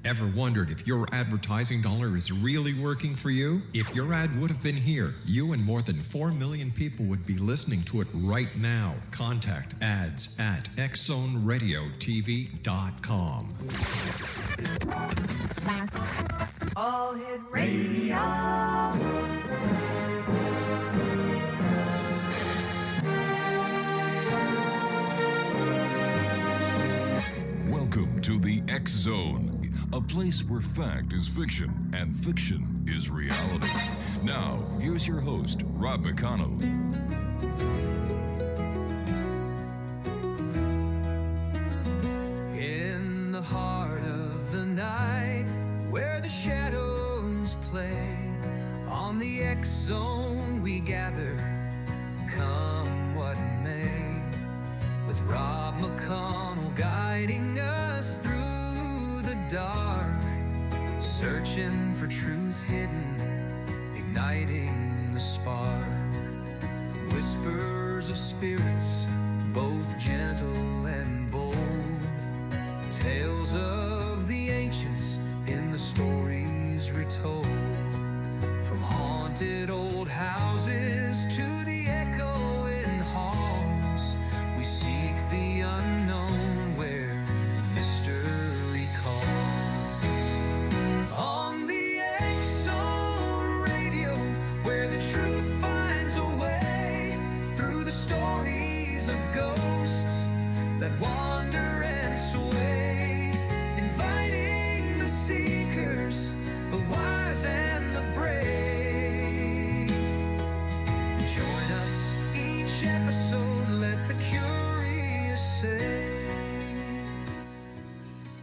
Ever wondered if your advertising dollar is really working for you? If your ad would have been here, you and more than 4 million people would be listening to it right now. Contact ads at xzoneradiotv.com. All Hit Radio. Welcome to the X Zone, a place where fact is fiction and fiction is reality. Now, here's your host, Rob McConnell. In the heart of the night, where the shadows play, on the X Zone we gather, come what may, with Rob McConnell guiding us through the dark, searching for truth hidden, igniting the spark. Whispers of spirits, both gentle and bold, tales of the ancients in the stories retold, from haunted old houses to the echoing halls, we seek the unknown where mystery calls. On the X-Zone Radio, where the truth finds a way through the stories of ghosts that wander and sway, inviting the seekers, the wise and the brave. Join us each episode, let the curious say.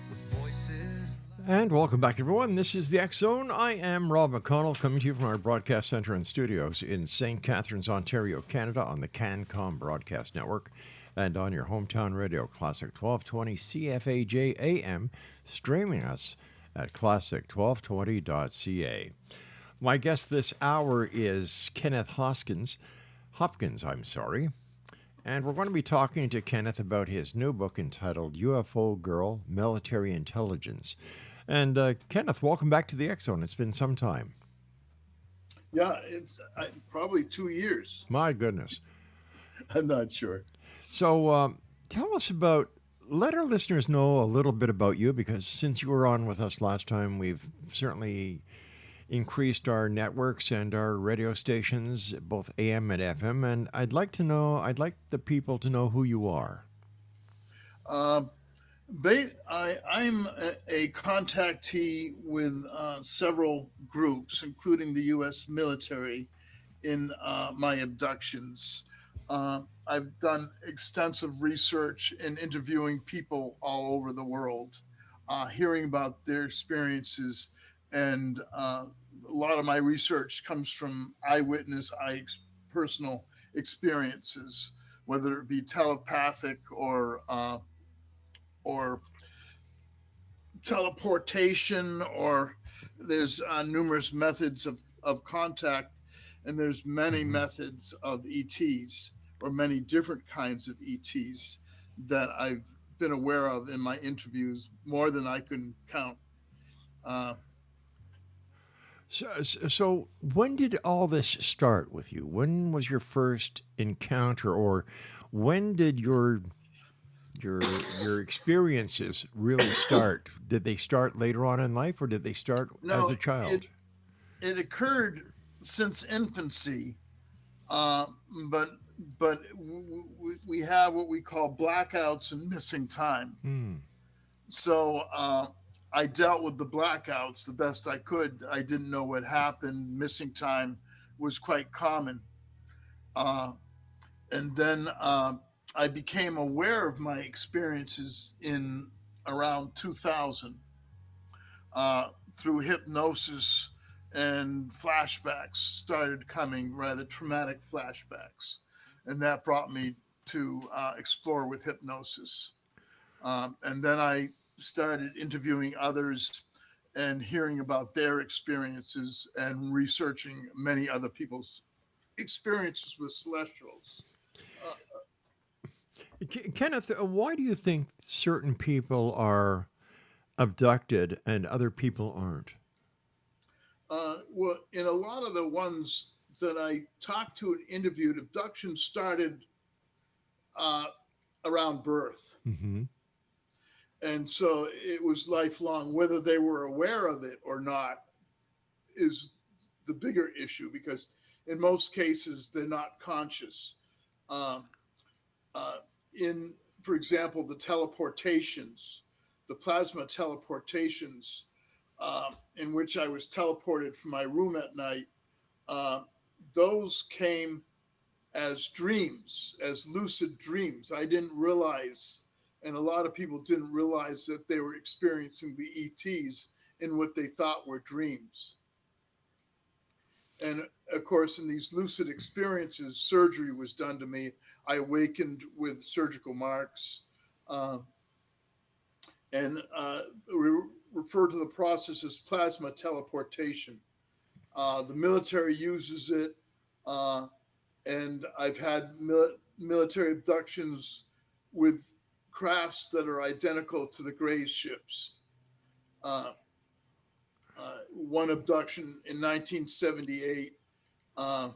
With voices. And welcome back, everyone. This is the X Zone. I am Rob McConnell, coming to you from our broadcast center and studios in St. Catharines, Ontario, Canada, on the CanCom Broadcast Network, and on your hometown radio, Classic 1220 CFAJ AM, streaming us at classic1220.ca. My guest this hour is Kenneth Hopkins, and we're going to be talking to Kenneth about his new book entitled UFO Girl, Military Intelligence. And Kenneth, welcome back to the X Zone. It's been some time. Yeah, it's probably 2 years. My goodness. I'm not sure. So tell us let our listeners know a little bit about you, because since you were on with us last time, we've certainly increased our networks and our radio stations, both AM and FM, and I'd like the people to know who you are. I'm a contactee with several groups, including the U.S. military, in my abductions. I've done extensive research in interviewing people all over the world, hearing about their experiences, and a lot of my research comes from eyewitness, personal experiences, whether it be telepathic or teleportation, or there's numerous methods of contact, and there's many methods of ETs, or many different kinds of ETs that I've been aware of in my interviews, more than I can count. So when did all this start with you? When was your first encounter, or when did your experiences really start? Did they start later on in life, or did they start as a child? It occurred since infancy, but we have what we call blackouts and missing time. So I dealt with the blackouts the best I could. I didn't know what happened. Missing time was quite common. And then I became aware of my experiences in around 2000 through hypnosis, and flashbacks started coming, rather traumatic flashbacks. And that brought me to explore with hypnosis. And then I started interviewing others and hearing about their experiences and researching many other people's experiences with celestials. Kenneth, why do you think certain people are abducted and other people aren't? Well, in a lot of the ones that I talked to and interviewed, abduction started uh, around birth. Mm-hmm. And so it was lifelong. Whether they were aware of it or not is the bigger issue, because in most cases they're not conscious. Um, uh, in, for example, the teleportations, the plasma teleportations, in which I was teleported from my room at night, uh, those came as dreams, as lucid dreams. I didn't realize, and a lot of people didn't realize, that they were experiencing the ETs in what they thought were dreams. And of course, in these lucid experiences, surgery was done to me. I awakened with surgical marks, and we refer to the process as plasma teleportation. The military uses it, and I've had military abductions with crafts that are identical to the Grey ships. One abduction in 1978, I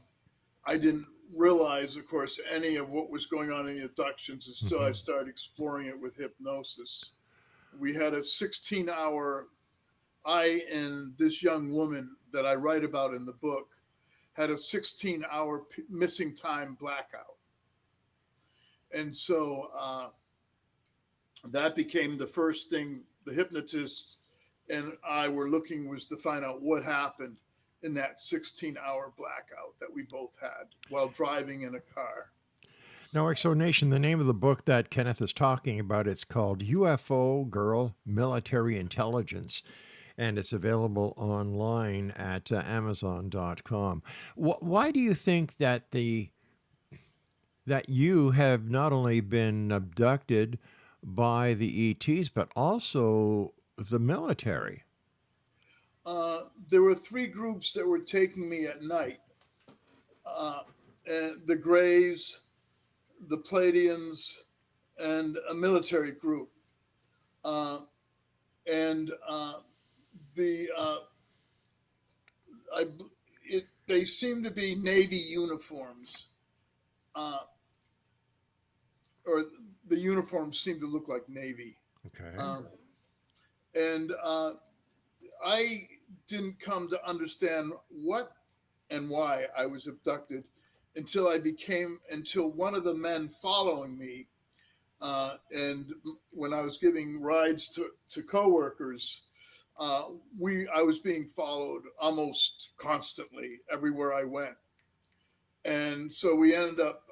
didn't realize, of course, any of what was going on in the abductions until I started exploring it with hypnosis. We had a 16-hour, I and this young woman that I write about in the book had a 16-hour missing time blackout. And so that became the first thing the hypnotist and I were looking, was to find out what happened in that 16-hour blackout that we both had while driving in a car. Now, Exo Nation, the name of the book that Kenneth is talking about, it's called UFO Girl Military Intelligence, and it's available online at Amazon.com. Why do you think that that you have not only been abducted by the ETs, but also the military? There were three groups that were taking me at night. And the Greys, the Pleiadians, and a military group. They seem to be Navy uniforms, or the uniforms seem to look like Navy. Okay. And I didn't come to understand what and why I was abducted until one of the men following me, and when I was giving rides to coworkers, I was being followed almost constantly everywhere I went. And so we ended up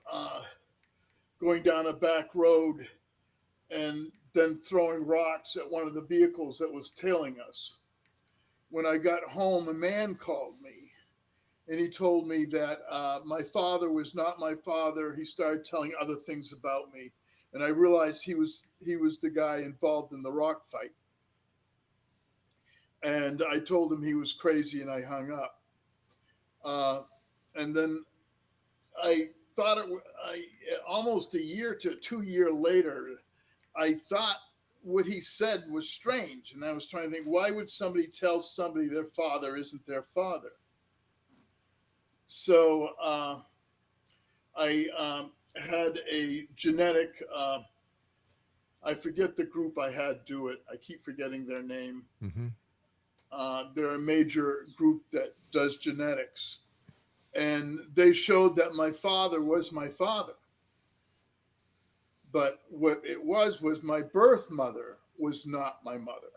going down a back road and then throwing rocks at one of the vehicles that was tailing us. When I got home, a man called me, and he told me that my father was not my father. He started telling other things about me, and I realized he was the guy involved in the rock fight. And I told him he was crazy, and I hung up. And then I thought almost a year to 2 years later, I thought what he said was strange. And I was trying to think, why would somebody tell somebody their father isn't their father? So I had a genetic, I forget the group I had do it. I keep forgetting their name. Mm-hmm. They're a major group that does genetics. And they showed that my father was my father. But what it was my birth mother was not my mother.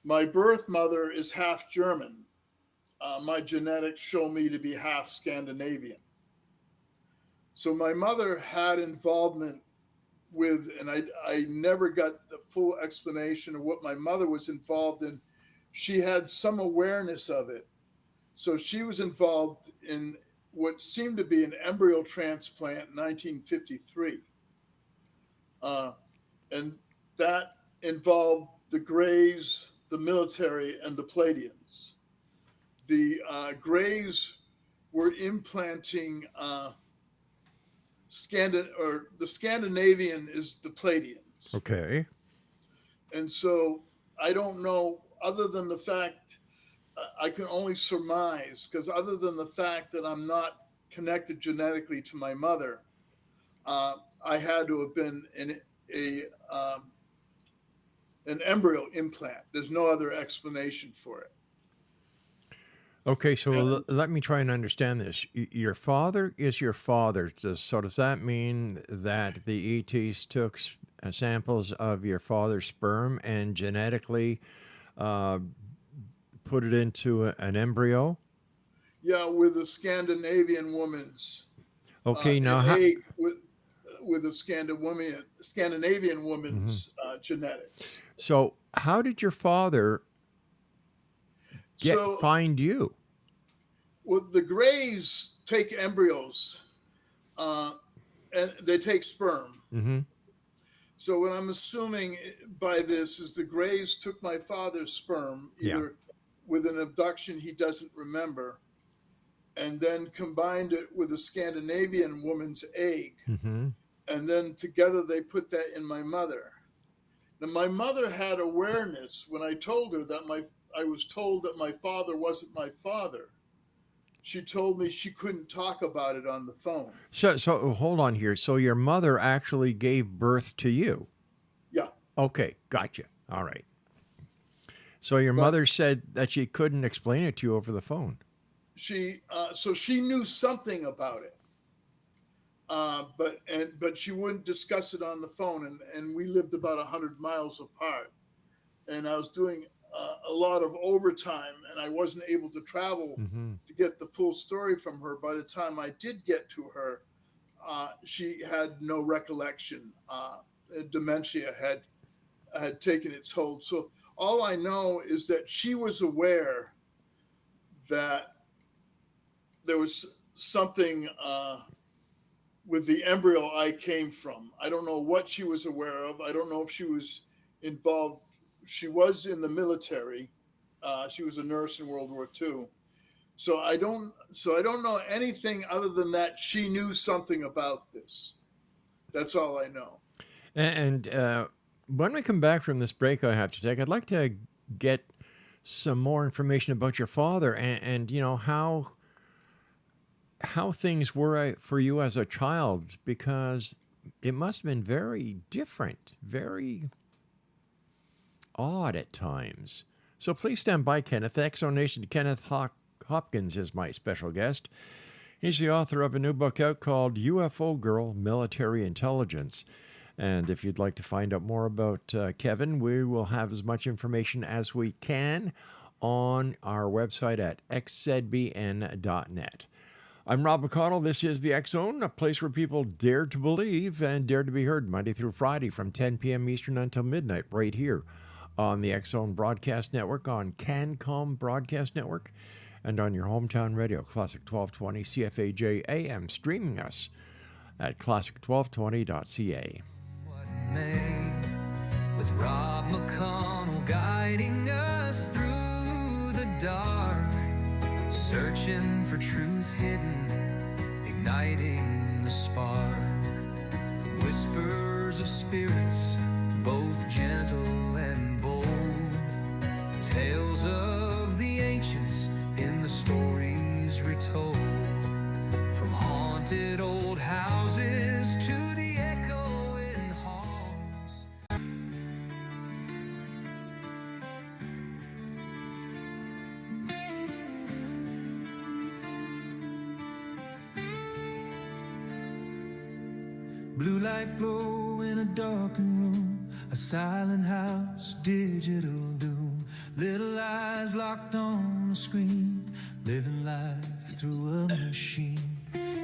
My birth mother is half German. My genetics show me to be half Scandinavian. So my mother had involvement with, and I never got the full explanation of what my mother was involved in. She had some awareness of it. So she was involved in what seemed to be an embryo transplant in 1953. And that involved the Greys, the military, and the Pleiadians. The Greys were implanting the Scandinavian is the Pleiadians. Okay. And so I don't know, other than the fact, I can only surmise, because other than the fact that I'm not connected genetically to my mother, I had to have been an embryo implant. There's no other explanation for it. Okay, so And let me try and understand this. Your father is your father. So does that mean that the ETs took samples of your father's sperm and genetically uh, put it into an embryo? yeah, with a Scandinavian woman's Okay, an now egg with a Scandinavian woman's genetics. so how did your father So, find you? well, the Greys take embryos uh, and they take sperm. Mm-hmm. So what I'm assuming by this is the Greys took my father's sperm, Yeah. either with an abduction he doesn't remember, and then combined it with a Scandinavian woman's egg. Mm-hmm. And then together they put that in my mother. Now, my mother had awareness when I told her that I was told that my father wasn't my father. She told me she couldn't talk about it on the phone. So hold on here. So your mother actually gave birth to you? Yeah. Okay, gotcha. All right. So your But mother said that she couldn't explain it to you over the phone. so she knew something about it. But she wouldn't discuss it on the phone, and we lived about 100 miles apart, and I was doing a lot of overtime, and I wasn't able to travel Mm-hmm. to get the full story from her. By the time I did get to her, she had no recollection. Dementia had taken its hold. So all I know is that she was aware that there was something with the embryo I came from. I don't know what she was aware of. I don't know if she was involved. She was in the military. She was a nurse in World War II. So I don't know anything other than that she knew something about this. That's all I know. And when we come back from this break I have to take, I'd like to get some more information about your father and you know, how things were for you as a child, because it must have been very different, very odd at times. So please stand by, Kenneth. Exonation Kenneth Hopkins is my special guest. He's the author of a new book out called UFO Girl, Military Intelligence. And if you'd like to find out more about Kevin, we will have as much information as we can on our website at xzbn.net. I'm Rob McConnell. This is the X Zone, a place where people dare to believe and dare to be heard Monday through Friday from 10 p.m. Eastern until midnight, right here on the X Zone Broadcast Network, on CanCom Broadcast Network, and on your hometown radio, Classic 1220 CFAJ AM, streaming us at classic1220.ca. What may, with Rob McConnell guiding us through the dark, searching for truth hidden, igniting the spark. Whispers of spirits, both gentle and bold. Tales of the ancients in the stories retold. From haunted old houses to the echoing halls. Blue light glow in a darkened room, a silent house, digital doom. Little eyes locked on a screen, living life through a machine.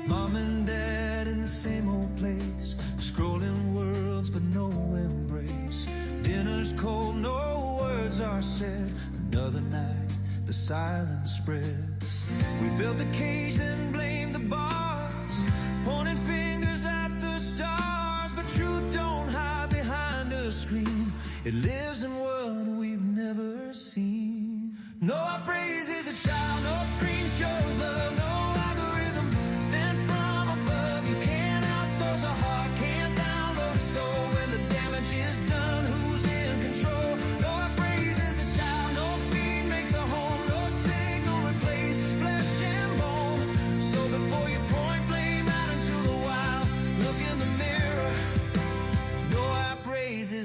Mom and dad in the same old place, scrolling worlds but no embrace. Dinner's cold, no words are said. Another night, the silence spreads. We built the cage, then blamed the bars, pointing fingers at the stars. But truth don't hide behind a screen. It lives in what we've never seen. No praise is a child, no screen shows love, no algorithm sent from above. You can't outsource a heart, can't download a soul. When the damage is done, who's in control?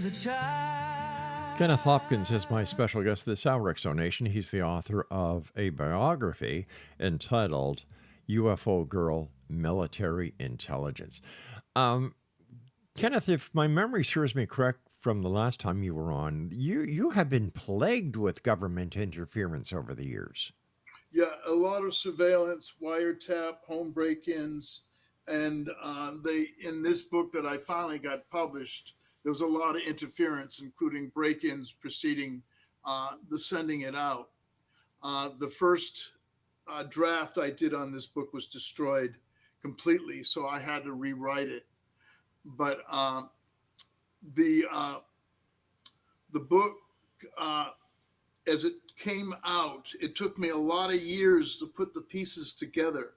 a child. Kenneth Hopkins is my special guest this hour, Exonation. He's the author of a biography entitled UFO Girl Military Intelligence. Kenneth, if my memory serves me correct from the last time you were on, you have been plagued with government interference over the years. Yeah, a lot of surveillance, wiretap, home break-ins, and in this book that I finally got published, there was a lot of interference, including break-ins preceding the sending it out. The first draft I did on this book was destroyed completely, so I had to rewrite it. But the book, as it came out, it took me a lot of years to put the pieces together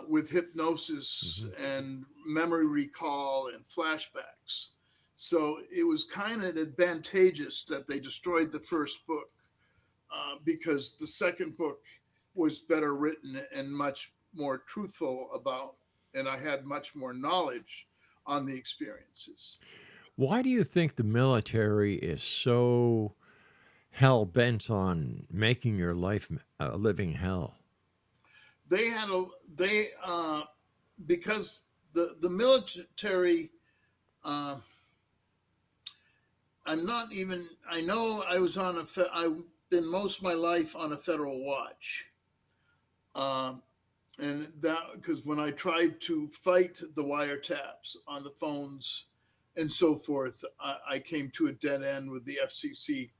with hypnosis and memory recall and flashbacks. So it was kind of advantageous that they destroyed the first book because the second book was better written and much more truthful about, and I had much more knowledge on the experiences. Why do you think the military is so hell-bent on making your life a living hell? Because the military, I know I've been most of my life on a federal watch. And that, because when I tried to fight the wiretaps on the phones and so forth, I came to a dead end with the FCC,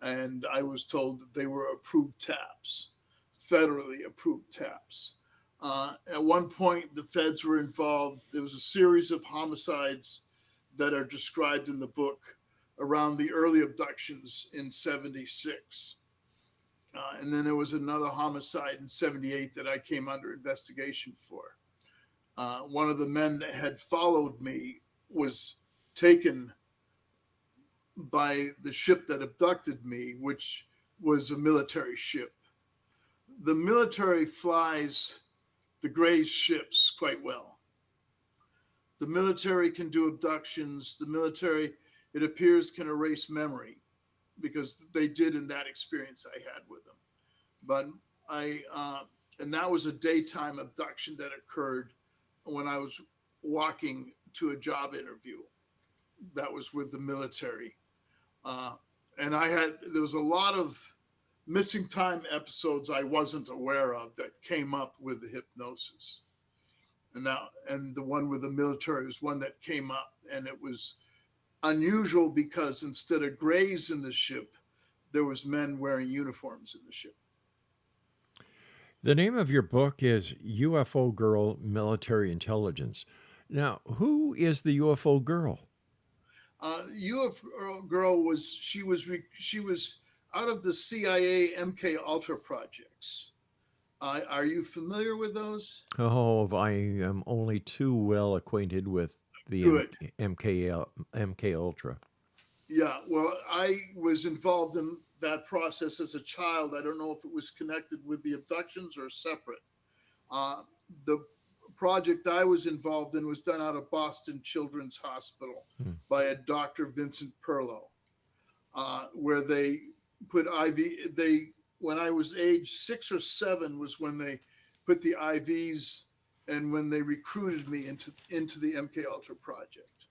and I was told that they were approved taps, federally approved taps. At one point, the feds were involved. There was a series of homicides that are described in the book around the early abductions in '76. And then there was another homicide in '78 that I came under investigation for. One of the men that had followed me was taken by the ship that abducted me, which was a military ship. The military flies the Greys ships quite well. The military can do abductions. The military, it appears, can erase memory, because they did in that experience I had with them. But and that was a daytime abduction that occurred when I was walking to a job interview. That was with the military. And there was a lot of missing time episodes I wasn't aware of that came up with the hypnosis. And the one with the military was one that came up, and it was unusual because instead of Greys in the ship, there was men wearing uniforms in the ship. The name of your book is UFO Girl Military Intelligence. Now, who is the UFO girl? UFO girl she was out of the CIA MK Ultra projects. Are you familiar with those? Oh, I am only too well acquainted with the MK Ultra. Yeah, well, I was involved in that process as a child. I don't know if it was connected with the abductions or separate. The project I was involved in was done out of Boston Children's Hospital by a Dr. Vincent Perlow, where they put when I was age 6 or 7 was when they put the IVs, and when they recruited me into the MK Ultra project.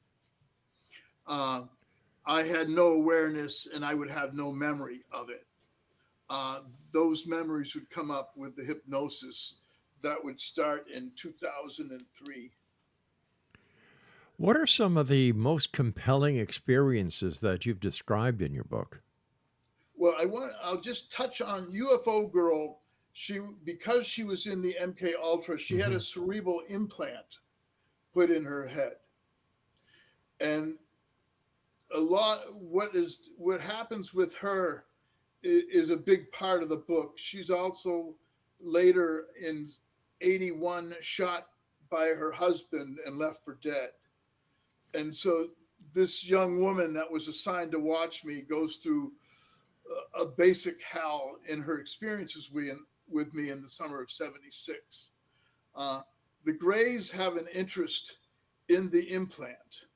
I had no awareness, and I would have no memory of it. Those memories would come up with the hypnosis that would start in 2003. What are some of the most compelling experiences that you've described in your book? Well, I'll just touch on UFO girl. Because she was in the MK Ultra, she had a cerebral implant put in her head. And what happens with her is a big part of the book. She's also later in '81 shot by her husband and left for dead. And so this young woman that was assigned to watch me goes through a basic hell in her experiences with me in the summer of '76. The Greys have an interest in the implant.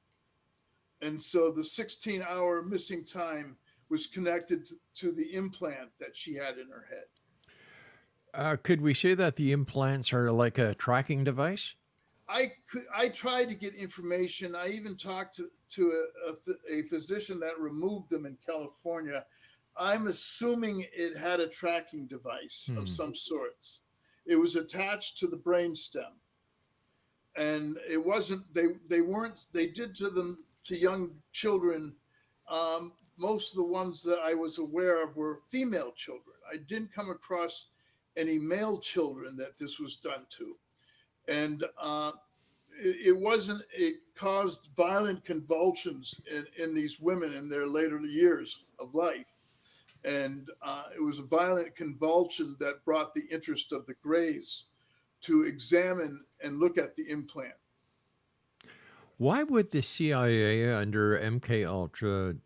And so the 16-hour missing time was connected to the implant that she had in her head. Could we say that the implants are like a tracking device? I tried to get information. I even talked to a physician that removed them in California. I'm assuming it had a tracking device of some sorts. It was attached to the brainstem, and it wasn't. They weren't. They did to them to young children. Most of the ones that I was aware of were female children. I didn't come across any male children that this was done to, and it wasn't. It caused violent convulsions in these women in their later years of life. And it was a violent convulsion that brought the interest of the Greys to examine and look at the implant. Why would the CIA under MK Ultra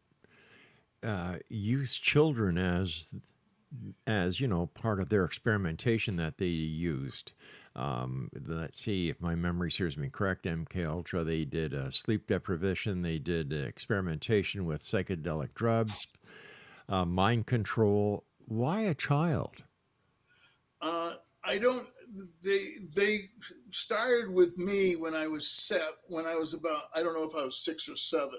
use children as part of their experimentation that they used? Let's see if my memory serves me correct. MK Ultra, they did sleep deprivation, they did experimentation with psychedelic drugs, mind control. Why a child? I don't. They started with me when I was about, I don't know if I was 6 or 7.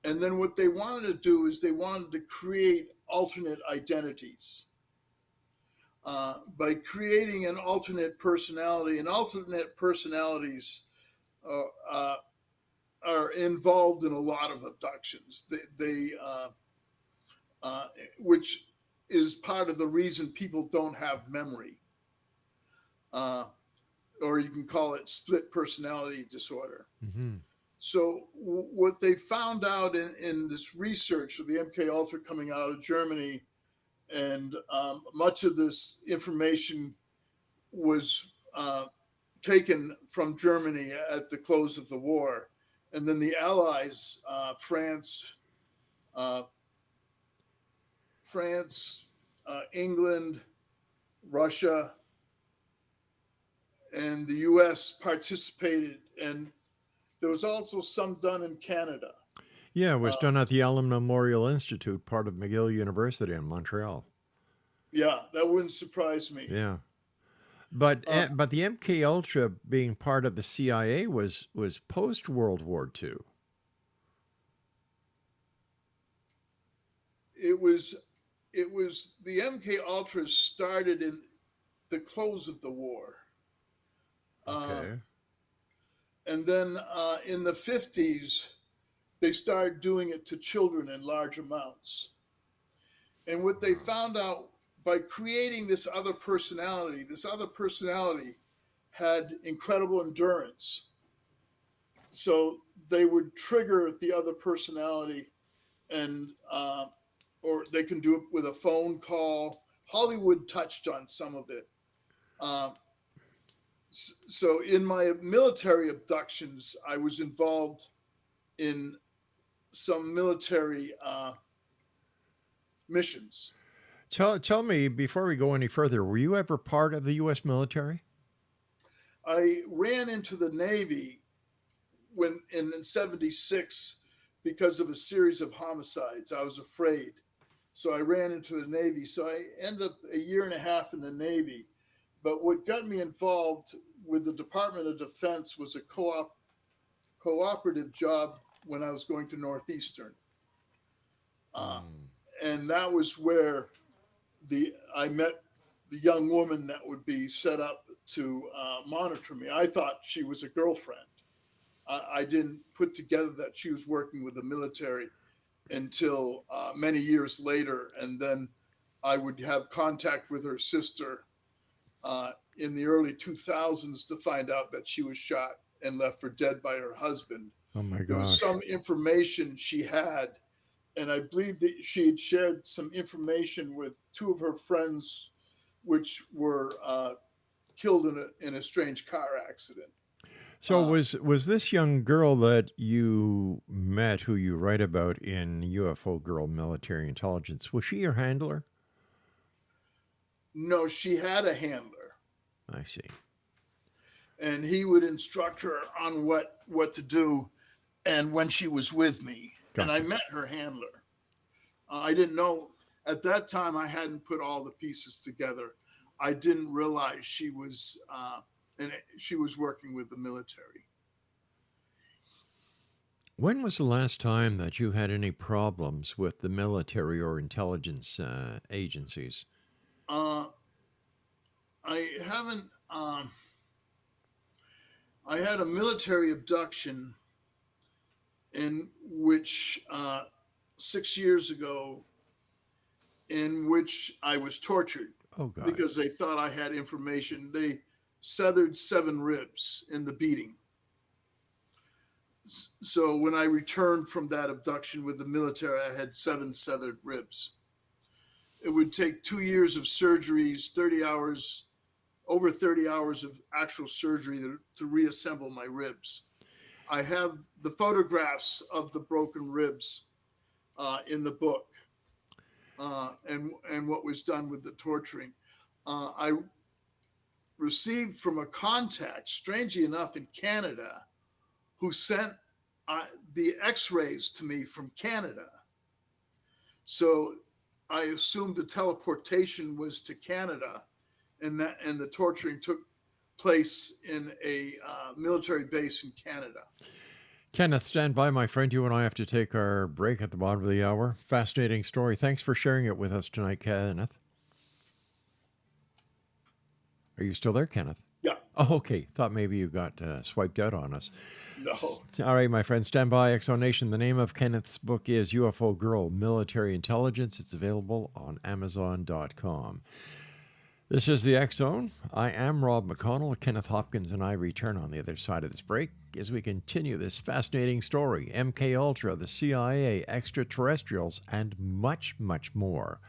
And then what they wanted to do is they wanted to create alternate identities. By creating an alternate personality, and alternate personalities are involved in a lot of abductions. Which is part of the reason people don't have memory, or you can call it split personality disorder. Mm-hmm. So what they found out in this research of the MK Ultra coming out of Germany, and much of this information was taken from Germany at the close of the war. And then the Allies, France, England, Russia, and the US participated. And there was also some done in Canada. Yeah, it was done at the Allen Memorial Institute, part of McGill University in Montreal. Yeah, that wouldn't surprise me. Yeah. But the MK Ultra being part of the CIA was post World War II. It was the MK Ultra started in the close of the war. Okay. And then in the 50s, they started doing it to children in large amounts. And what they found out by creating this other personality had incredible endurance. So they would trigger the other personality, and or they can do it with a phone call. Hollywood touched on some of it. So in my military abductions, I was involved in some military missions. Tell me, before we go any further, were you ever part of the U.S. military? I ran into the Navy when in 76 because of a series of homicides. I was afraid. So I ran into the Navy. So I ended up a year and a half in the Navy. But what got me involved with the Department of Defense was a cooperative job when I was going to Northeastern. And that was where I met the young woman that would be set up to monitor me. I thought she was a girlfriend. I didn't put together that she was working with the military until many years later. And then I would have contact with her sister in the early 2000s to find out that she was shot and left for dead by her husband. Oh my There was gosh. some information she had, and I believe that she had shared some information with 2 of her friends, which were killed in a strange car accident. So was this young girl that you met, who you write about in UFO Girl Military Intelligence, was she your handler? No, she had a handler, I see. and he would instruct her on what to do. and when she was with me. And I Gotcha. met her handler. I didn't know at that time, I hadn't put all the pieces together. I didn't realize she was working with the military. When was the last time that you had any problems with the military or intelligence agencies? Uh, I haven't. I had a military abduction in which 6 years ago, in which I was tortured Oh, God. because they thought I had information. They severed 7 ribs in the beating. So when I returned from that abduction with the military, I had 7 severed ribs. It would take 2 years of surgeries, 30 hours, over 30 hours of actual surgery to reassemble my ribs. I have the photographs of the broken ribs in the book, and what was done with the torturing. I received from a contact, strangely enough, in Canada, who sent the X-rays to me from Canada. So I assumed the teleportation was to Canada, and the torturing took place in a military base in Canada. Kenneth, stand by, my friend. You and I have to take our break at the bottom of the hour. Fascinating story. Thanks for sharing it with us tonight, Kenneth. Are you still there, Kenneth? Yeah. Oh, okay. Thought maybe you got swiped out on us. No. All right, my friend. Stand by, Exonation. The name of Kenneth's book is UFO Girl, Military Intelligence. It's available on Amazon.com. This is the X Zone. I am Rob McConnell. Kenneth Hopkins and I return on the other side of this break as we continue this fascinating story. MK Ultra, the CIA, extraterrestrials, and much, much more.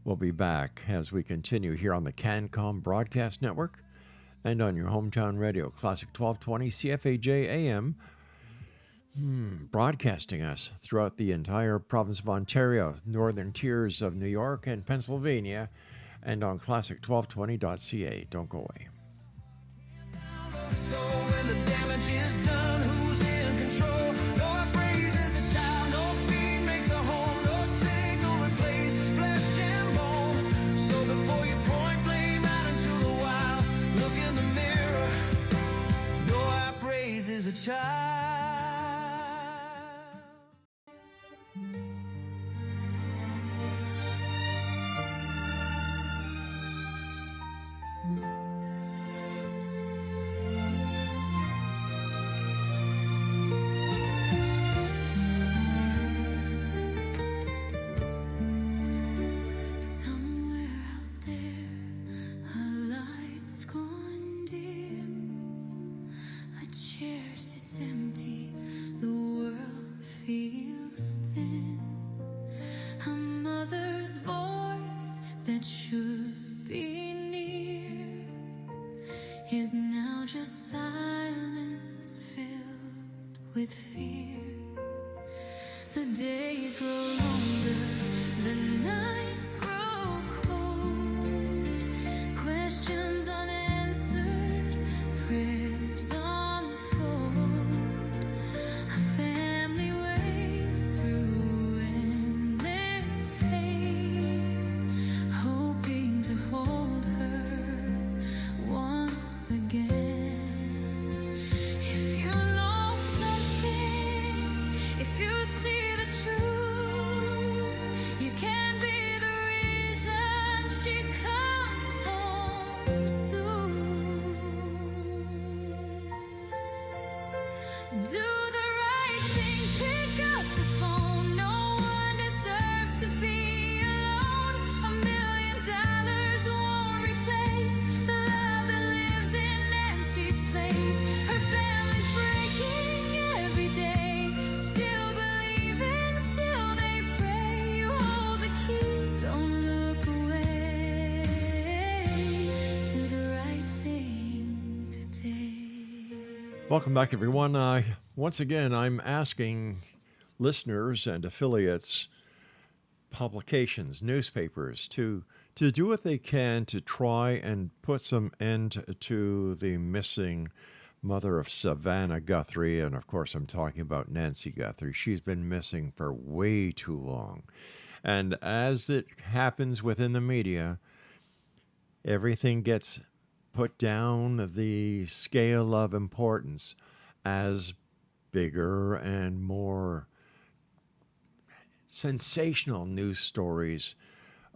We'll be back as we continue here on the CanCom Broadcast Network and on your hometown radio, Classic 1220 CFAJ AM, broadcasting us throughout the entire province of Ontario, northern tiers of New York and Pennsylvania, and on classic1220.ca. Don't go away. So when the damage is done, who's in control? No upgrades as a child, no feed makes a home, no signal replaces flesh and bone. So before you point blame out into the wild, look in the mirror. No upgrades as a child. Somewhere out there, a light's gone dim. A chair sits empty, the world feels thin. A mother's voice that should be near is now just silence filled with fear. The days grow longer, the nights grow cold. Questions unanswered, prayers unfold. A family waits through endless pain, hoping to hold her once again. If you know something, if you see the truth, you can be the reason she comes home soon. Do the right thing, pick up the phone. No one deserves to be alone. $1 million won't replace the love that lives in Nancy's place. Her family's breaking every day, still believing, still they pray. You hold the key, don't look away. Do the right thing today. Welcome back, everyone. Once again, I'm asking listeners and affiliates, publications, newspapers, to do what they can to try and put some end to the missing mother of Savannah Guthrie, and of course I'm talking about Nancy Guthrie. She's been missing for way too long. And as it happens within the media, everything gets put down the scale of importance as bigger and more sensational news stories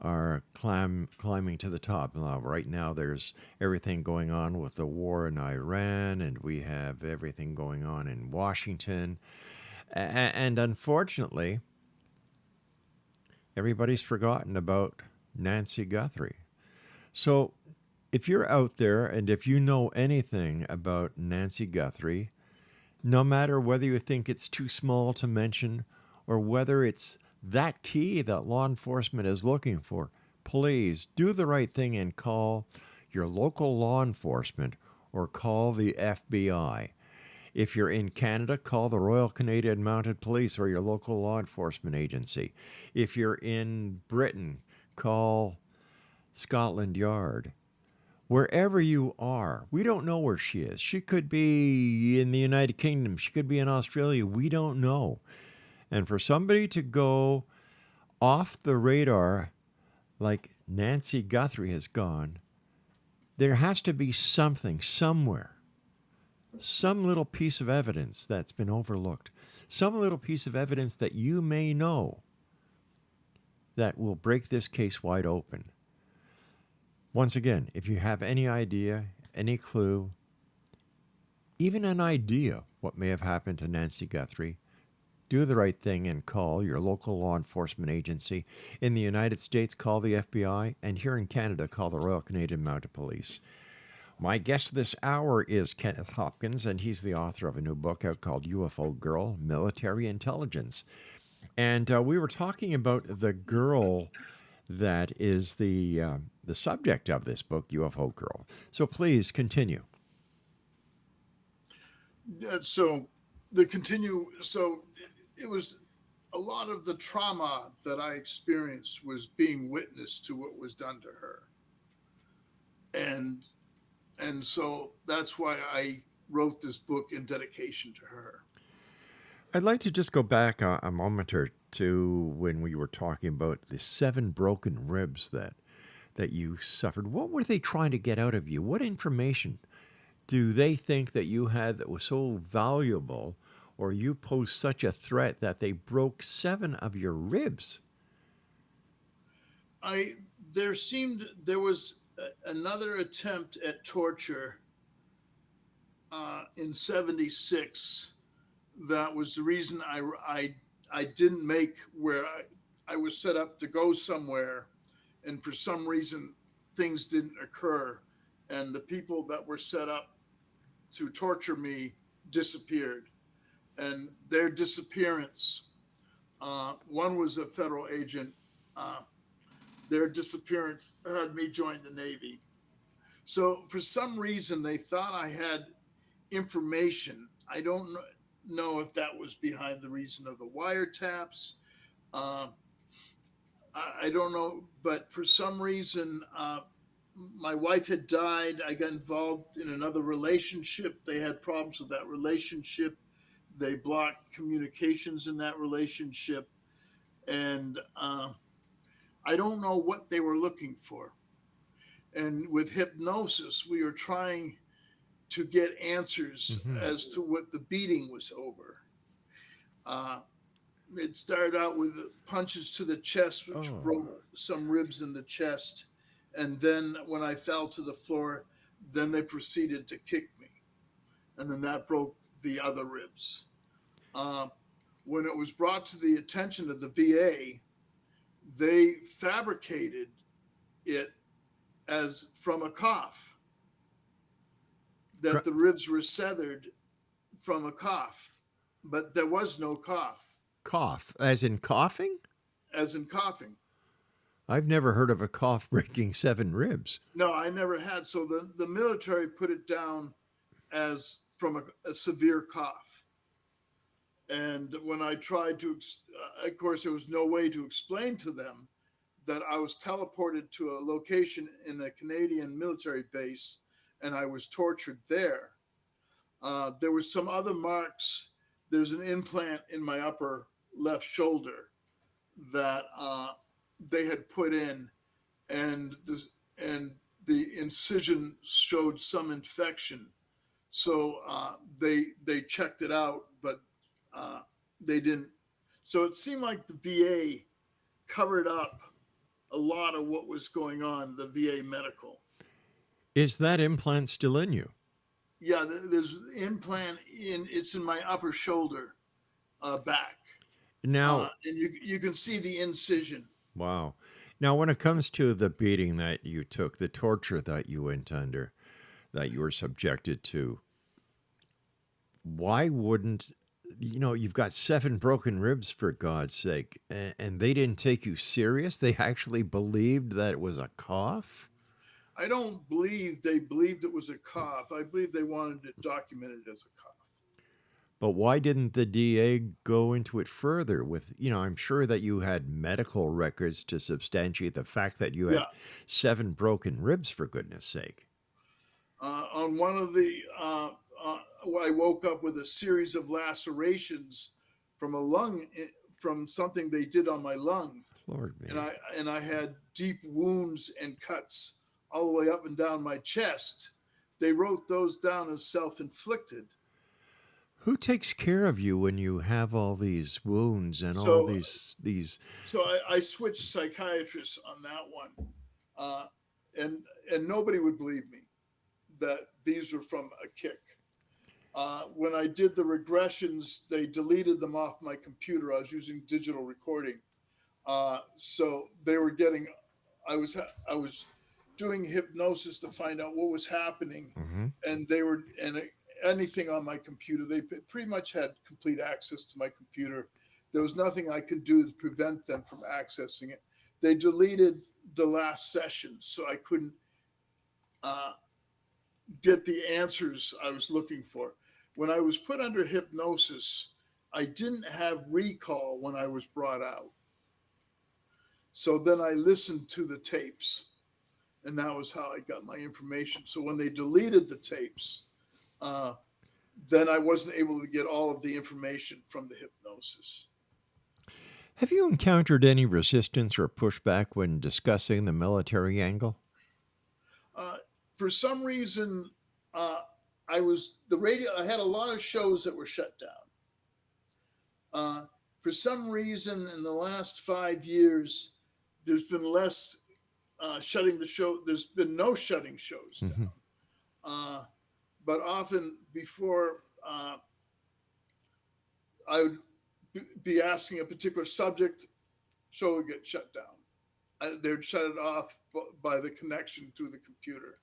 are climbing to the top. Now, right now, there's everything going on with the war in Iran, and we have everything going on in Washington. And unfortunately, everybody's forgotten about Nancy Guthrie. So if you're out there and if you know anything about Nancy Guthrie, no matter whether you think it's too small to mention or whether it's that key that law enforcement is looking for, please do the right thing and call your local law enforcement or call the FBI. If you're in Canada, call the Royal Canadian Mounted Police or your local law enforcement agency. If you're in Britain, call Scotland Yard. Wherever you are, we don't know where she is. She could be in the United Kingdom. She could be in Australia. We don't know. And for somebody to go off the radar like Nancy Guthrie has gone, there has to be something somewhere, some little piece of evidence that's been overlooked, some little piece of evidence that you may know that will break this case wide open. Once again, if you have any idea, any clue, even an idea what may have happened to Nancy Guthrie, do the right thing and call your local law enforcement agency. In the United States, call the FBI, and here in Canada, call the Royal Canadian Mounted Police. My guest this hour is Kenneth Hopkins, and he's the author of a new book out called UFO Girl, Military Intelligence. And we were talking about the girl that is the subject of this book, UFO Girl. So please continue. So it was a lot of the trauma that I experienced was being witness to what was done to her. And so that's why I wrote this book in dedication to her. I'd like to just go back a moment or two when we were talking about the 7 broken ribs that you suffered. What were they trying to get out of you? What information do they think that you had that was so valuable, or you posed such a threat that they broke 7 of your ribs? There was another attempt at torture in '76. That was the reason I didn't make where I was set up to go somewhere, and for some reason things didn't occur, and the people that were set up to torture me disappeared. And their disappearance, one was a federal agent, their disappearance had me join the Navy. So for some reason they thought I had information. I don't know if that was behind the reason of the wiretaps. I don't know, but for some reason, my wife had died. I got involved in another relationship. They had problems with that relationship. They blocked communications in that relationship. And I don't know what they were looking for. And with hypnosis, we were trying to get answers as to what the beating was over. It started out with punches to the chest, which broke some ribs in the chest. And then when I fell to the floor, then they proceeded to kick me. And then that broke the other ribs. When it was brought to the attention of the VA, they fabricated it as from a cough, that the ribs were severed from a cough, but there was no cough. Cough, as in coughing? As in coughing. I've never heard of a cough breaking 7 ribs. No, I never had. So the military put it down as from a severe cough. And when I tried to, of course, there was no way to explain to them that I was teleported to a location in a Canadian military base and I was tortured there. There were some other marks. There's an implant in my upper left shoulder that they had put in, and the incision showed some infection. So they checked it out, but they didn't. So it seemed like the VA covered up a lot of what was going on, the VA medical. Is that implant still in you? Yeah, there's an implant it's in my upper shoulder back. Now, And you can see the incision. wow. Now, when it comes to the beating that you took, the torture that you went under, that you were subjected to, why wouldn't, you've got 7 broken ribs, for God's sake, and they didn't take you serious? They actually believed that it was a cough? I don't believe they believed it was a cough. I believe they wanted it documented as a cough. But why didn't the DA go into it further with, I'm sure that you had medical records to substantiate the fact that you had Yeah. 7 broken ribs, for goodness sake. On one of the, I woke up with a series of lacerations from a lung, from something they did on my lung. Lord, man. And I had deep wounds and cuts all the way up and down my chest. They wrote those down as self-inflicted. Who takes care of you when you have all these wounds and all So- these? So I switched psychiatrists on that one, and nobody would believe me that these were from a kick. When I did the regressions, they deleted them off my computer. I was using digital recording, so they were getting. I was doing hypnosis to find out what was happening, and they were anything on my computer. They pretty much had complete access to my computer. There was nothing I could do to prevent them from accessing it. They deleted the last session, so I couldn't get the answers I was looking for. When I was put under hypnosis, I didn't have recall when I was brought out. So then I listened to the tapes, and that was how I got my information. So when they deleted the tapes, then I wasn't able to get all of the information from the hypnosis. Have you encountered any resistance or pushback when discussing the military angle? For some reason, I had a lot of shows that were shut down. For some reason, in the last 5 years, there's been less shutting the show. There's been no shutting shows down. But often before, I would be asking a particular subject, show would get shut down. They would shut it off by the connection to the computer.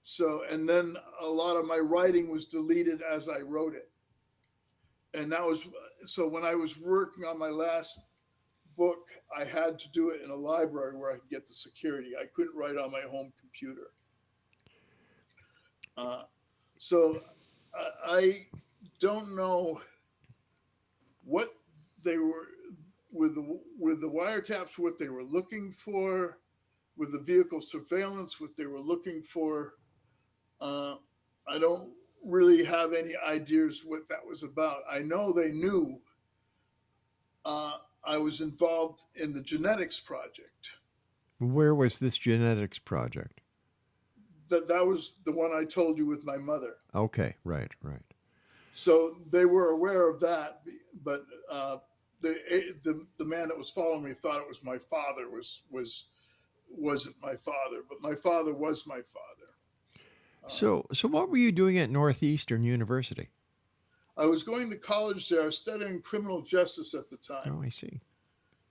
So, and then a lot of my writing was deleted as I wrote it. And that was, so when I was working on my last book, I had to do it in a library where I could get the security. I couldn't write on my home computer. So I don't know what they were, with the wiretaps, what they were looking for, with the vehicle surveillance, what they were looking for. I don't really have any ideas what that was about. I know they knew I was involved in the genetics project. Where was this genetics project? That was the one I told you with my mother. Okay, right. So they were aware of that, but the man that was following me thought it was my father. Wasn't my father, but my father was my father. So what were you doing at Northeastern University? I was going to college there, studying criminal justice at the time. Oh, I see.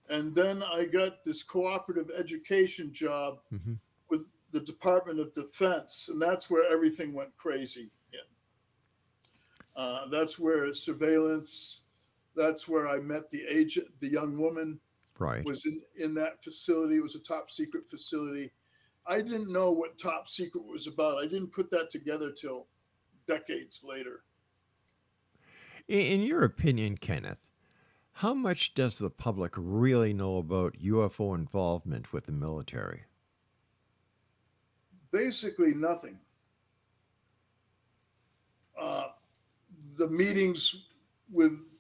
And then I got this cooperative education job with the Department of Defense, and that's where everything went crazy. That's where surveillance, that's where I met the agent, the young woman. Right. Was in that facility. It was a top secret facility. I didn't know what top secret was about. I didn't put that together till decades later. In your opinion, Kenneth, how much does the public really know about UFO involvement with the military? Basically nothing. the meetings with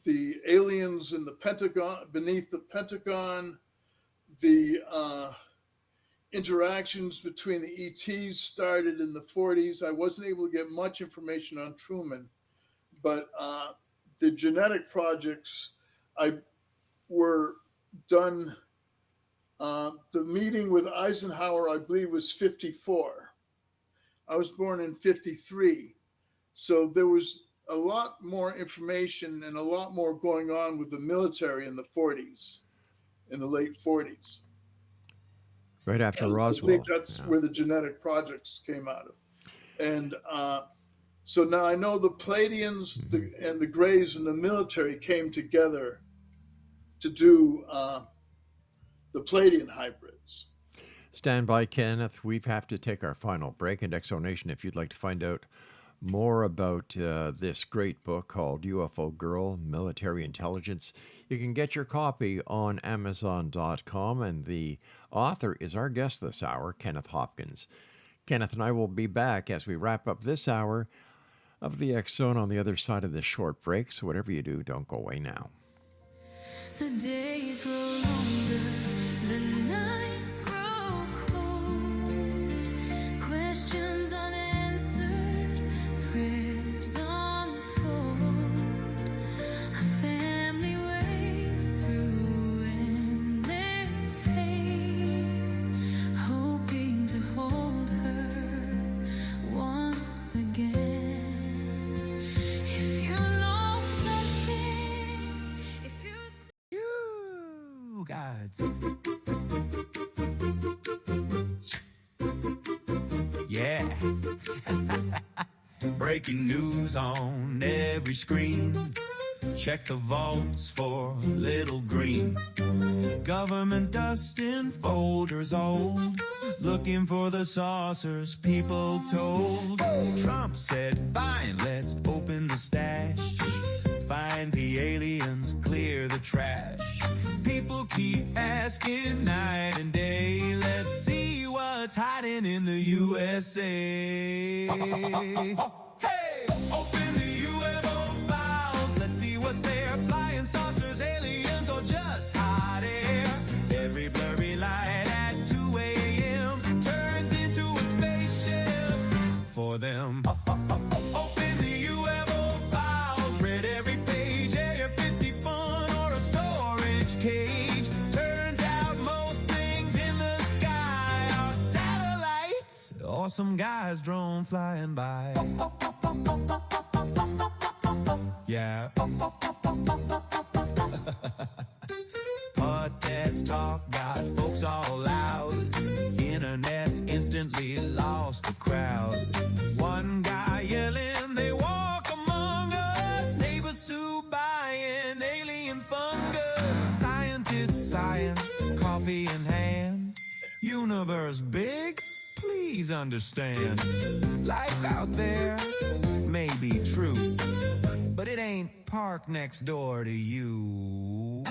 the aliens in the Pentagon, beneath the Pentagon, the interactions between the ETs started in the 40s. I wasn't able to get much information on Truman, but the genetic projects were done. The meeting with Eisenhower, I believe, was 54. I was born in 53. So there was a lot more information and a lot more going on with the military in the 40s, in the late 40s. Right after And Roswell. I think that's where the genetic projects came out of. And so now I know the Pleiadians and the Greys in the military came together to do the Pleiadian hybrids. Stand by, Kenneth. We have to take our final break. And Exonation, if you'd like to find out more about this great book called UFO Girl, Military Intelligence, you can get your copy on Amazon.com. And the author is our guest this hour, Kenneth Hopkins. Kenneth and I will be back as we wrap up this hour of the X Zone on the other side of this short break. So whatever you do, don't go away now. The days grow longer, the nights grow cold. Questions unanswered, prayers unfold. A family waits through endless pain, hoping to hold her once again. If you lost something, if you Gods. Yeah. Breaking news on every screen. Check the vaults for little green. Government dusting folders old, looking for the saucers people told. Trump said, fine, let's open the stash. Find the aliens, clear the trash. People keep asking night and day. Let's see what's hiding in the USA. Hey, open the UFO files. Let's see what's there. Flying saucers, aliens, or just hot air. Every blurry light at 2 a.m. turns into a spaceship for them. Open the UFO files. Read every page. Area 50 fun or a storage cage. Turns out most things in the sky are satellites or some guy's drone flying by. Yeah. Podcasts talk got folks all loud. Internet instantly lost the crowd. One guy yelling, they walk among us. Neighbors sue buying alien fungus. Scientists, science, coffee in hand. Universe big, please understand. Life out there may be true, but it ain't parked next door to you.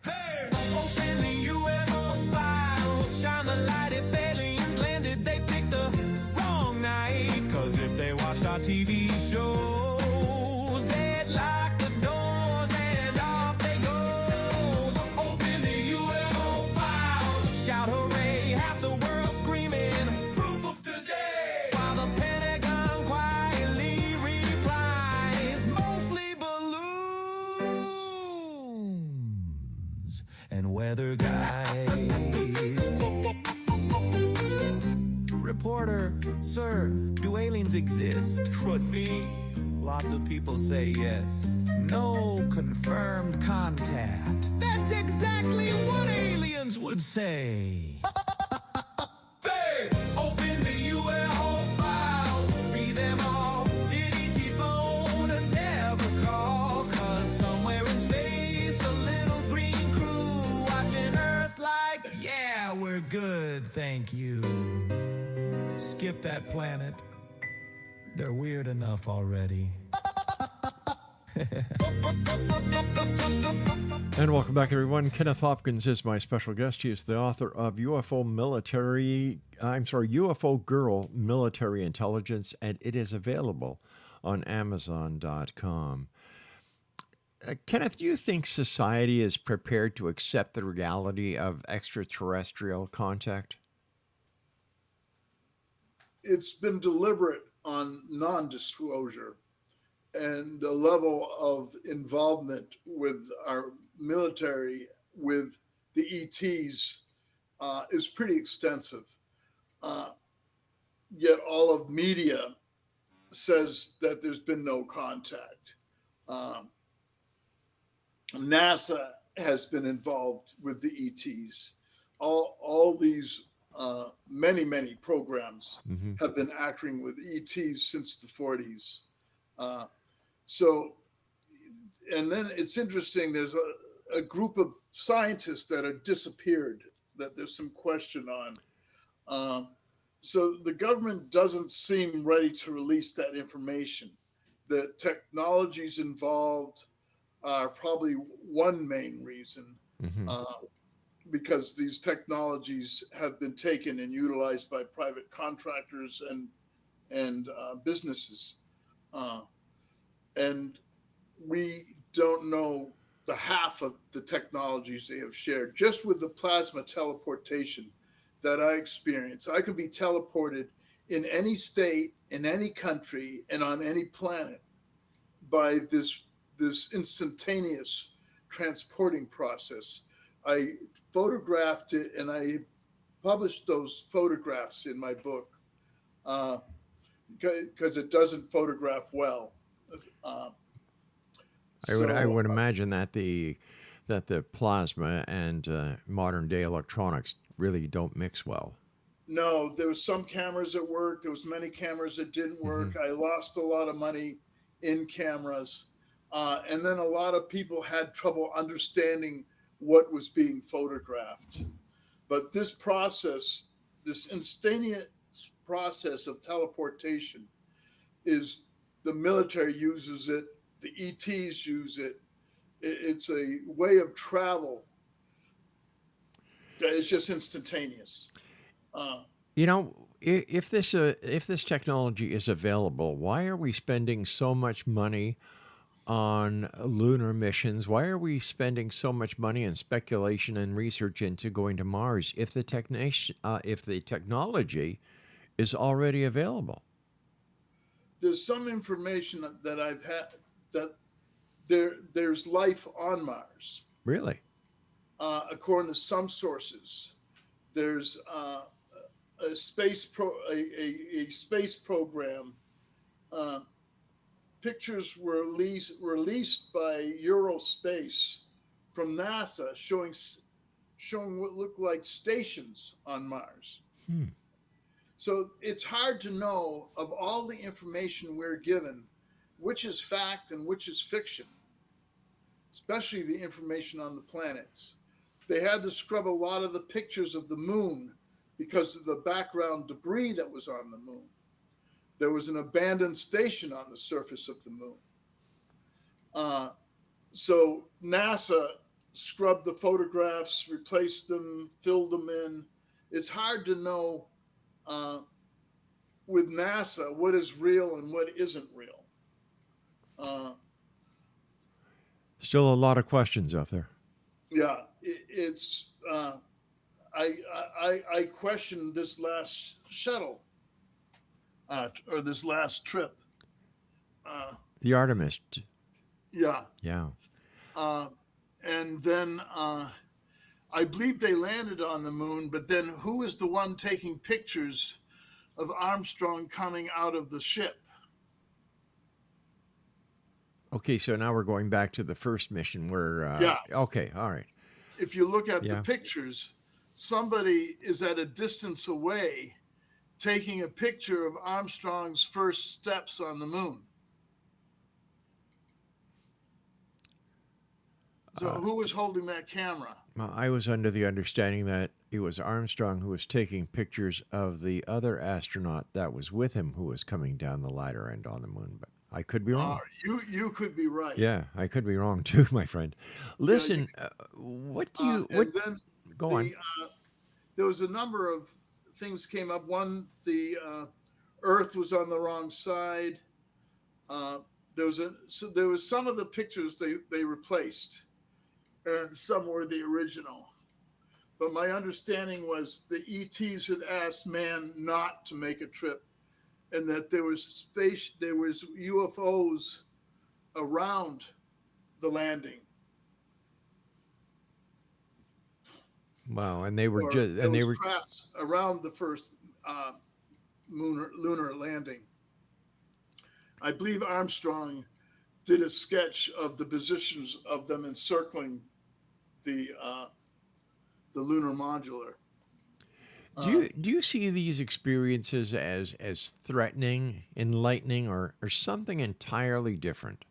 Hey! Open the UFO files. Shine the light if aliens landed. They picked the wrong night. Cause if they watched our TV shows, they'd lock the doors and off they go. So open the UFO files. Shout hooray, half the world screaming. Proof of today. While the Pentagon quietly replies, mostly balloons and weather guys. Reporter, sir, do aliens exist? Could be. Lots of people say yes. No confirmed contact. That's exactly what aliens would say. Hey! Open the UFO files. Read them all. Did ET phone or never call? Cause somewhere in space, a little green crew watching Earth like, yeah, we're good, thank you. Skip that planet. They're weird enough already. And welcome back, everyone. Kenneth Hopkins is my special guest. He is the author of UFO Girl, Military Intelligence, and it is available on Amazon.com. Kenneth, do you think society is prepared to accept the reality of extraterrestrial contact? It's been deliberate on non-disclosure, and the level of involvement with our military, with the ETs, is pretty extensive. Uh, Yet all of media says that there's been no contact. Um, NASA has been involved with the ETs. All these many programs Hmm. have been acting with ETs since the 40s. Uh, so, and then it's interesting. There's a group of scientists that are disappeared that there's some question on. Um, so the government doesn't seem ready to release that information. The technologies involved are probably one main reason, Hmm. uh, because these technologies have been taken and utilized by private contractors and businesses, uh, and we don't know the half of the technologies they have shared. Just with the plasma teleportation that I experience, I can be teleported in any state, in any country, and on any planet by this instantaneous transporting process. I photographed it and I published those photographs in my book, because it doesn't photograph well. Uh, I so would imagine that the plasma and modern day electronics really don't mix well. no, there was some cameras that worked. There was many cameras that didn't Hmm. work. I lost a lot of money in cameras, and then a lot of people had trouble understanding what was being photographed. But this process, this instantaneous process of teleportation, is the military uses it, the ETs use it. It's a way of travel that is just instantaneous. Uh, You know, if this technology is available, why are we spending so much money on lunar missions? Why are we spending so much money in speculation and research into going to Mars if the technology is already available? there's some information that I've had that there's life on Mars, Really? according to some sources. There's a a space program. Uh, Pictures were released by Eurospace from NASA showing what looked like stations on Mars. Hmm. So it's hard to know, of all the information we're given, which is fact and which is fiction, especially the information on the planets. They had to scrub a lot of the pictures of the moon because of the background debris that was on the moon. There was an abandoned station on the surface of the moon. Uh, so NASA scrubbed the photographs, replaced them, filled them in. It's hard to know, uh, with NASA, what is real and what isn't real. Uh, Still a lot of questions out there. yeah, it's. I question this last shuttle, or this last trip. Uh, The Artemis. yeah, Yeah. and then I believe they landed on the moon, but then who is the one taking pictures of Armstrong coming out of the ship? Okay, so now we're going back to the first mission where. Yeah. Okay, all right. If you look at the Yeah. pictures, somebody is at a distance away taking a picture of Armstrong's first steps on the moon. So who was holding that camera? I was under the understanding that it was Armstrong who was taking pictures of the other astronaut that was with him who was coming down the ladder and on the moon, but I could be wrong. You could be right. Yeah, I could be wrong too, my friend. Listen, what do you what And then go on? there was a number of things came up. One, the Earth was on the wrong side. There was some of the pictures they replaced, and some were the original. But my understanding was the ETs had asked man not to make a trip, and that there was UFOs around the landing. Wow, and they were Or just there and they was were crafts around the first lunar landing. I believe Armstrong did a sketch of the positions of them encircling the lunar modular. Do you see these experiences as threatening, enlightening, or something entirely different?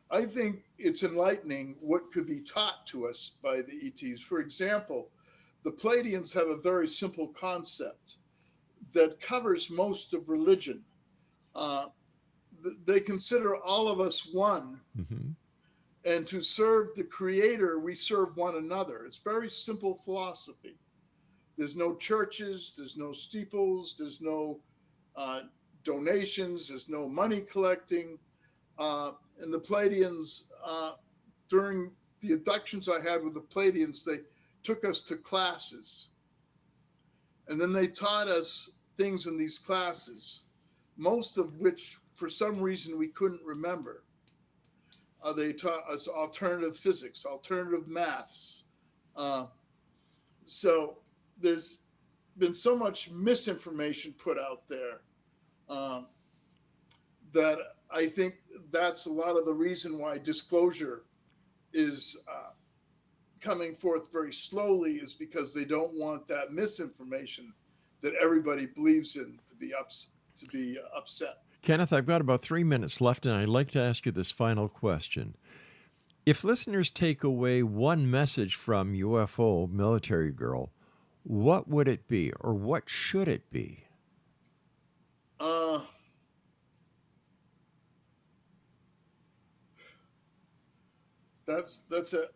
I think it's enlightening what could be taught to us by the ETs. For example, the Pleiadians have a very simple concept that covers most of religion. Uh, they consider all of us one, Mm-hmm. and to serve the Creator, we serve one another. It's very simple philosophy. There's no churches, there's no steeples, there's no donations, there's no money collecting. And the Pleiadians, during the abductions I had with the Pleiadians, they took us to classes. And then they taught us things in these classes, most of which, for some reason, we couldn't remember. They taught us alternative physics, alternative maths. So there's been so much misinformation put out there that I think that's a lot of the reason why disclosure is coming forth very slowly, is because they don't want that misinformation that everybody believes in to be upset. Kenneth, I've got about 3 minutes left, and I'd like to ask you this final question. If listeners take away one message from UFO Military Girl, what would it be, or what should it be? That's a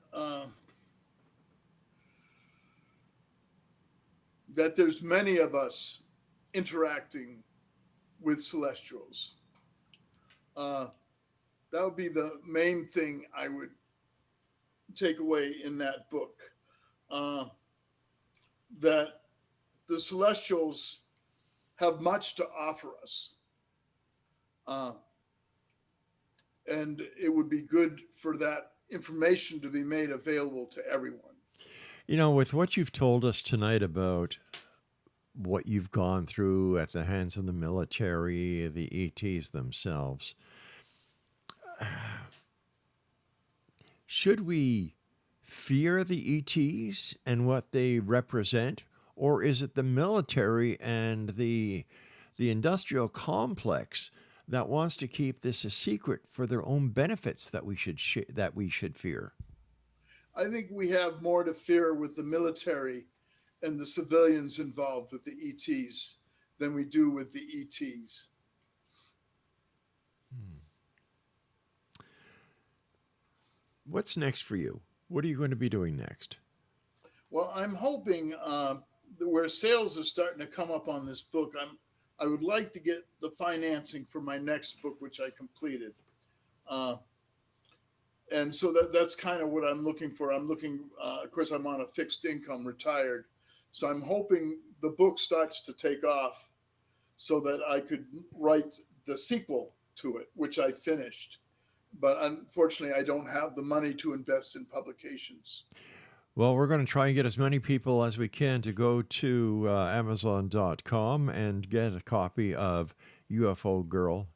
that there's many of us interacting with celestials. That would be the main thing I would take away in that book. That the celestials have much to offer us. And it would be good for that information to be made available to everyone. You know, with what you've told us tonight about what you've gone through at the hands of the military, the ETs themselves, should we fear the ETs and what they represent, or is it the military and the industrial complex that wants to keep this a secret for their own benefits that we should fear? I think we have more to fear with the military and the civilians involved with the ETs than we do with the ETs. What's next for you? What are you going to be doing next? Well, I'm hoping where sales are starting to come up on this book, I would like to get the financing for my next book, which I completed. And so that's kind of what I'm looking for. I'm looking, of course, I'm on a fixed income, retired. So I'm hoping the book starts to take off so that I could write the sequel to it, which I finished. But unfortunately, I don't have the money to invest in publications. Well, we're going to try and get as many people as we can to go to Amazon.com and get a copy of UFO Girl,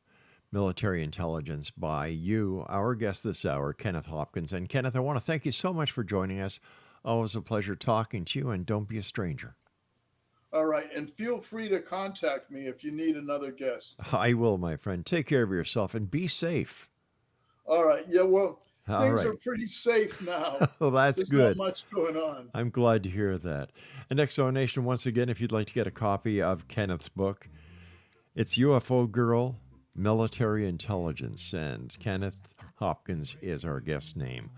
Military Intelligence by you, our guest this hour, Kenneth Hopkins. And Kenneth, I want to thank you so much for joining us. Always a pleasure talking to you, and don't be a stranger. All right. And feel free to contact me if you need another guest. I will, my friend. Take care of yourself and be safe. All right. Yeah, well, things right. are pretty safe now. Well, that's There's good. not much going on. I'm glad to hear that. And Exo Nation, once again, if you'd like to get a copy of Kenneth's book, it's UFO Girl, Military Intelligence, and Kenneth Hopkins is our guest name.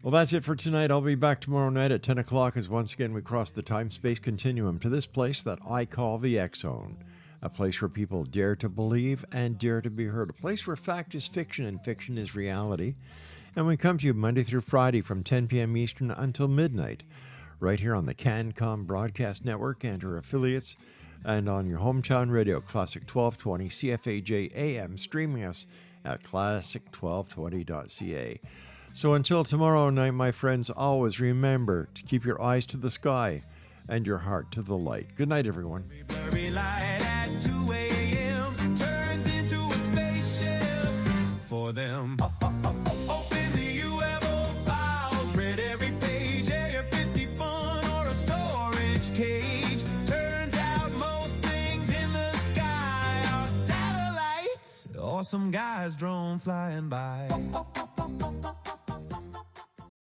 Well, that's it for tonight. I'll be back tomorrow night at 10 o'clock as once again we cross the time-space continuum to this place that I call the X Zone. a place where people dare to believe and dare to be heard, a place where fact is fiction and fiction is reality. And we come to you Monday through Friday from 10 p.m. Eastern until midnight, right here on the CanCom Broadcast Network and her affiliates, and on your hometown radio, Classic 1220 CFAJ AM, streaming us at classic1220.ca. So until tomorrow night, my friends, always remember to keep your eyes to the sky and your heart to the light. Good night, everyone. Blurry light at 2 a.m. turns into a spaceship for them. Open the UFO files, read every page, Area 50 fun or a storage cage. Turns out most things in the sky are satellites or some guy's drone flying by.